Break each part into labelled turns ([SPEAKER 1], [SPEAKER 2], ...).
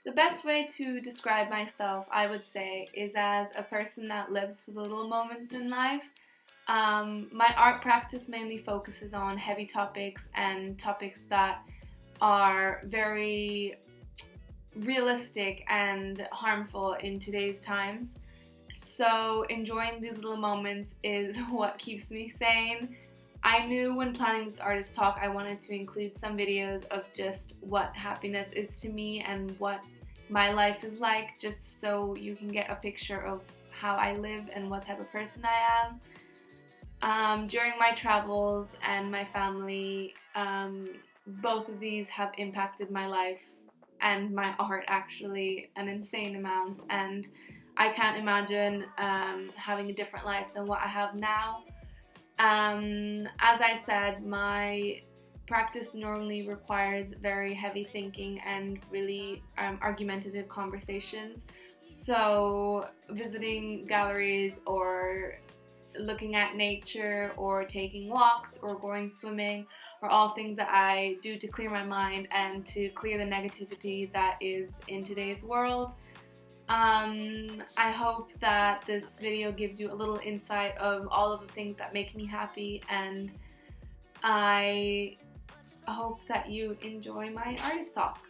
[SPEAKER 1] The best way to describe myself, I would say, is as a person that lives for the little moments in life. My art practice mainly focuses on heavy topics and topics that are very realistic and harmful in today's times. So, enjoying these little moments is what keeps me sane. I knew when planning this artist talk I wanted to include some videos of just what happiness is to me and what my life is like, just so you can get a picture of how I live and what type of person I am. During my travels and my family, both of these have impacted my life and my art actually an insane amount, and I can't imagine having a different life than what I have now. As I said, my practice normally requires very heavy thinking and really argumentative conversations. So, visiting galleries or looking at nature or taking walks or going swimming are all things that I do to clear my mind and to clear the negativity that is in today's world. I hope that this video gives you a little insight of all of the things that make me happy, and I hope that you enjoy my artist talk.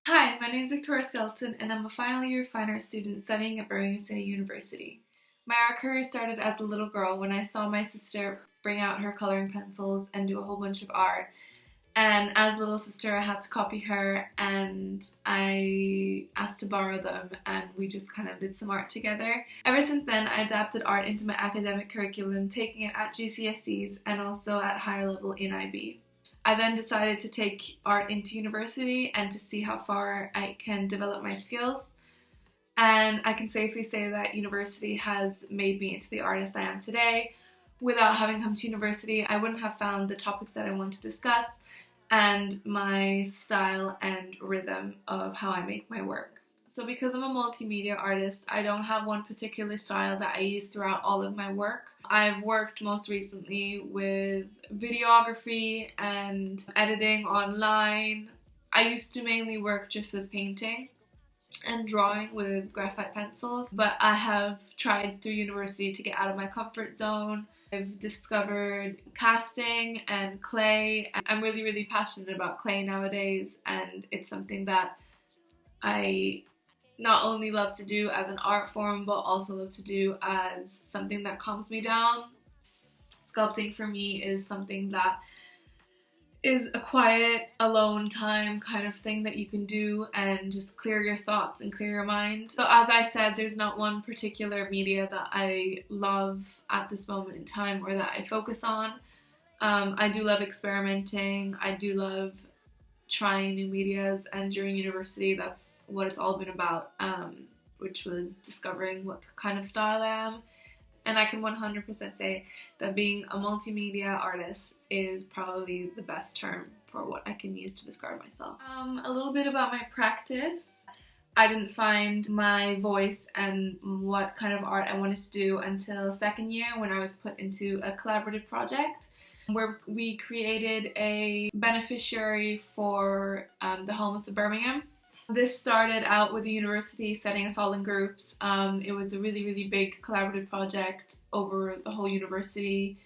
[SPEAKER 1] Hi, my name is Victoria Skelton, and I'm a final year fine art student studying at Birmingham City University. My art career started as a little girl when I saw my sister bring out her coloring pencils and do a whole bunch of art. And as a little sister, I had to copy her, and I asked to borrow them, and we just kind of did some art together. Ever since then, I adapted art into my academic curriculum, taking it at GCSEs and also at higher level in IB. I then decided to take art into university and to see how far I can develop my skills. And I can safely say that university has made me into the artist I am today. Without having come to university, I wouldn't have found the topics that I want to discuss and my style and rhythm of how I make my work. So because I'm a multimedia artist, I don't have one particular style that I use throughout all of my work. I've worked most recently with videography and editing online. I used to mainly work just with painting and drawing with graphite pencils, but I have tried through university to get out of my comfort zone. I've discovered casting and clay. I'm really, really passionate about clay nowadays, and it's something that I not only love to do as an art form, but also love to do as something that calms me down. Sculpting for me is something that is a quiet, alone time kind of thing that you can do and just clear your thoughts and clear your mind. So as I said, there's not one particular media that I love at this moment in time or that I focus on. I do love experimenting. I do love trying new medias, and during university that's what it's all been about, which was discovering what kind of style I am. And I can 100% say that being a multimedia artist is probably the best term for what I can use to describe myself. A little bit about my practice. I didn't find my voice and what kind of art I wanted to do until second year, when I was put into a collaborative project where we created a beneficiary for the homeless of Birmingham. This started out with the university setting us all in groups. It was a really, really big collaborative project over the whole university.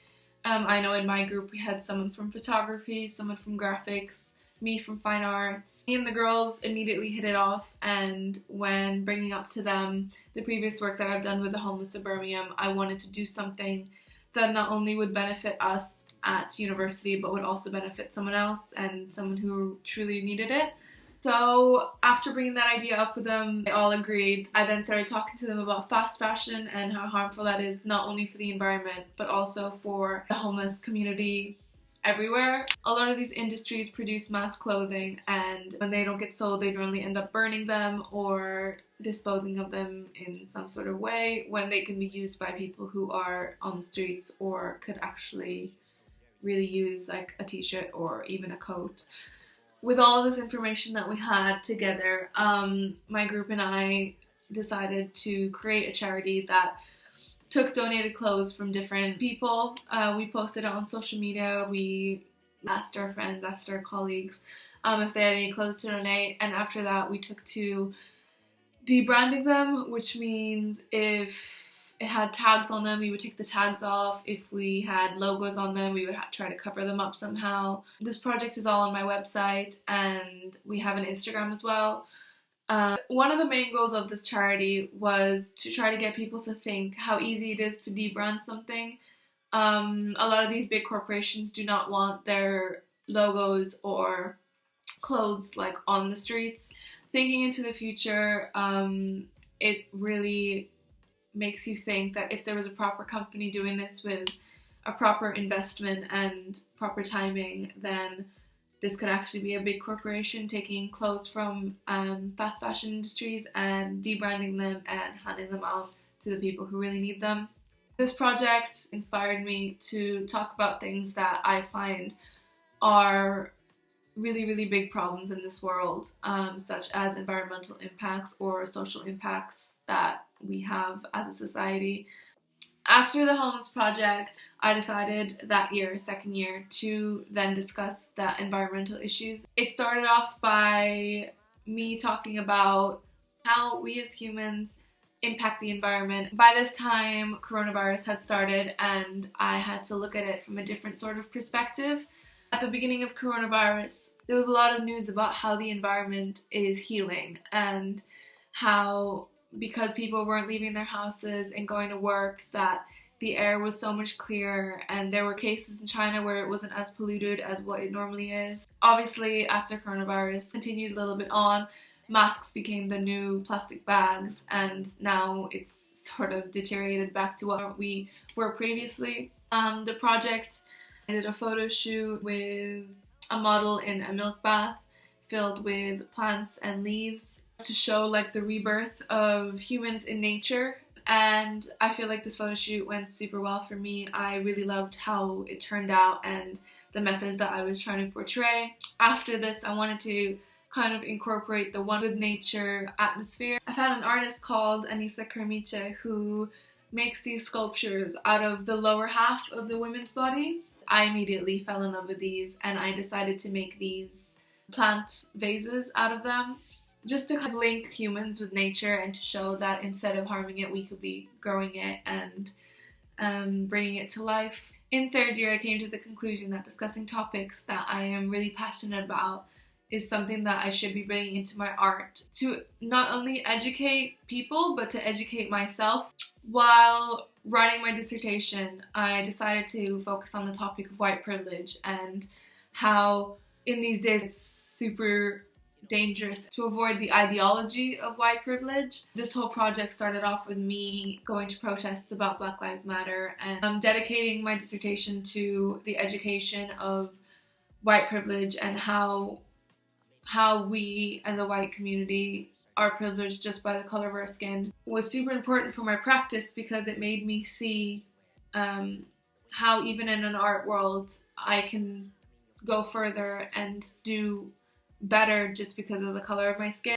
[SPEAKER 1] I know in my group we had someone from photography, someone from graphics, me from fine arts. Me and the girls immediately hit it off, and when bringing up to them the previous work that I've done with the homeless of Birmingham, I wanted to do something that not only would benefit us at university, but would also benefit someone else and someone who truly needed it. So after bringing that idea up with them, they all agreed. I then started talking to them about fast fashion and how harmful that is, not only for the environment, but also for the homeless community everywhere. A lot of these industries produce mass clothing, and when they don't get sold, they normally end up burning them or disposing of them in some sort of way, when they can be used by people who are on the streets or could actually really use like a t-shirt or even a coat. With all of this information that we had together, my group and I decided to create a charity that took donated clothes from different people. We posted it on social media. We asked our friends, asked our colleagues if they had any clothes to donate, and after that we took to debranding them, which means if it had tags on them, we would take the tags off. If we had logos on them, we would try to cover them up somehow. This project is all on my website, and we have an Instagram as well. One of the main goals of this charity was to try to get people to think how easy it is to debrand something. A lot of these big corporations do not want their logos or clothes like on the streets. Thinking into the future, it really makes you think that if there was a proper company doing this with a proper investment and proper timing, then this could actually be a big corporation taking clothes from fast fashion industries and debranding them and handing them out to the people who really need them. This project inspired me to talk about things that I find are really, really big problems in this world, such as environmental impacts or social impacts that we have as a society. After the Homeless Project, I decided that year, second year, to then discuss the environmental issues. It started off by me talking about how we as humans impact the environment. By this time, coronavirus had started and I had to look at it from a different sort of perspective. At the beginning of coronavirus, there was a lot of news about how the environment is healing and how, because people weren't leaving their houses and going to work, that the air was so much clearer, and there were cases in China where it wasn't as polluted as what it normally is. Obviously, after coronavirus continued a little bit on, masks became the new plastic bags, and now it's sort of deteriorated back to what we were previously. The project, I did a photo shoot with a model in a milk bath filled with plants and leaves to show like the rebirth of humans in nature, and I feel like this photo shoot went super well for me. I really loved how it turned out and the message that I was trying to portray. After this, I wanted to kind of incorporate the one with nature atmosphere. I found an artist called Anissa Kermiche who makes these sculptures out of the lower half of the woman's body. I immediately fell in love with these and I decided to make these plant vases out of them, just to kind of link humans with nature and to show that instead of harming it, we could be growing it and bringing it to life. In third year, I came to the conclusion that discussing topics that I am really passionate about is something that I should be bringing into my art to not only educate people, but to educate myself. While writing my dissertation, I decided to focus on the topic of white privilege and how in these days it's super dangerous to avoid the ideology of white privilege. This whole project started off with me going to protests about Black Lives Matter and dedicating my dissertation to the education of white privilege and how we as a white community are privileged just by the color of our skin was super important for my practice, because it made me see how even in an art world I can go further and do better just because of the color of my skin.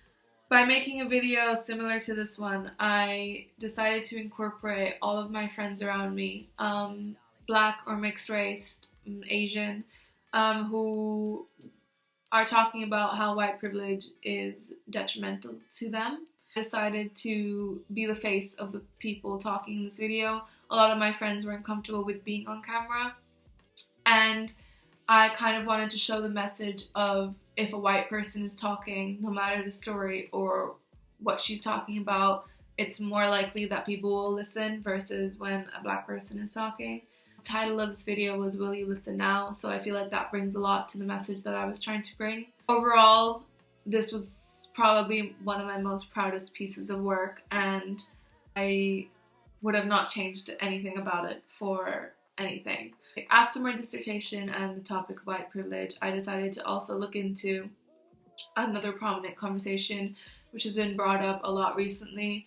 [SPEAKER 1] By making a video similar to this one, I decided to incorporate all of my friends around me, Black or mixed race, Asian, who are talking about how white privilege is detrimental to them. I decided to be the face of the people talking in this video. A lot of my friends weren't comfortable with being on camera, and I kind of wanted to show the message of if a white person is talking, no matter the story or what she's talking about, it's more likely that people will listen versus when a Black person is talking. The title of this video was Will You Listen Now? So I feel like that brings a lot to the message that I was trying to bring. Overall, this was probably one of my most proudest pieces of work, and I would have not changed anything about it for anything. After my dissertation and the topic of white privilege, I decided to also look into another prominent conversation which has been brought up a lot recently,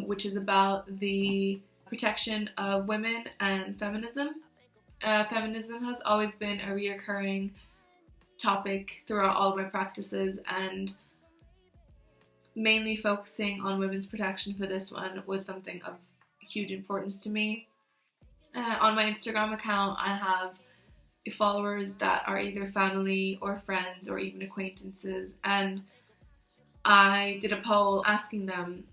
[SPEAKER 1] which is about the protection of women and feminism. Feminism has always been a reoccurring topic throughout all of my practices, and mainly focusing on women's protection for this one was something of huge importance to me. On my Instagram account, I have followers that are either family or friends or even acquaintances, and I did a poll asking them,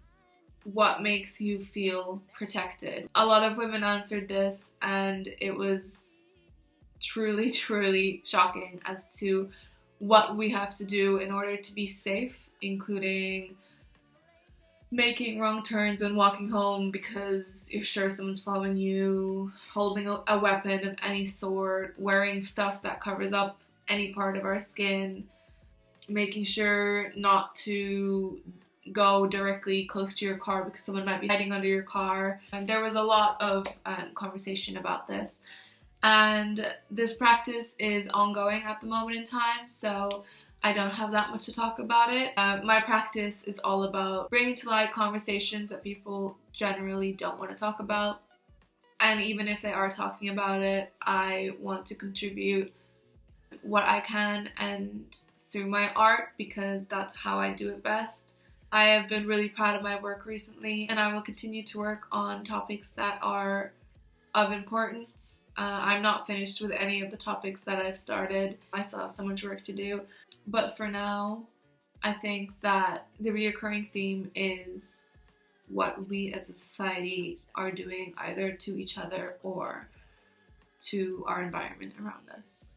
[SPEAKER 1] what makes you feel protected? A lot of women answered this, and it was truly, truly shocking as to what we have to do in order to be safe, including making wrong turns when walking home because you're sure someone's following you, holding a weapon of any sort, wearing stuff that covers up any part of our skin, making sure not to go directly close to your car because someone might be hiding under your car. And there was a lot of conversation about this. And this practice is ongoing at the moment in time, so I don't have that much to talk about it. My practice is all about bringing to light conversations that people generally don't want to talk about. And even if they are talking about it, I want to contribute what I can and through my art, because that's how I do it best. I have been really proud of my work recently, and I will continue to work on topics that are of importance. I'm not finished with any of the topics that I've started. I still have so much work to do. But for now, I think that the reoccurring theme is what we as a society are doing either to each other or to our environment around us.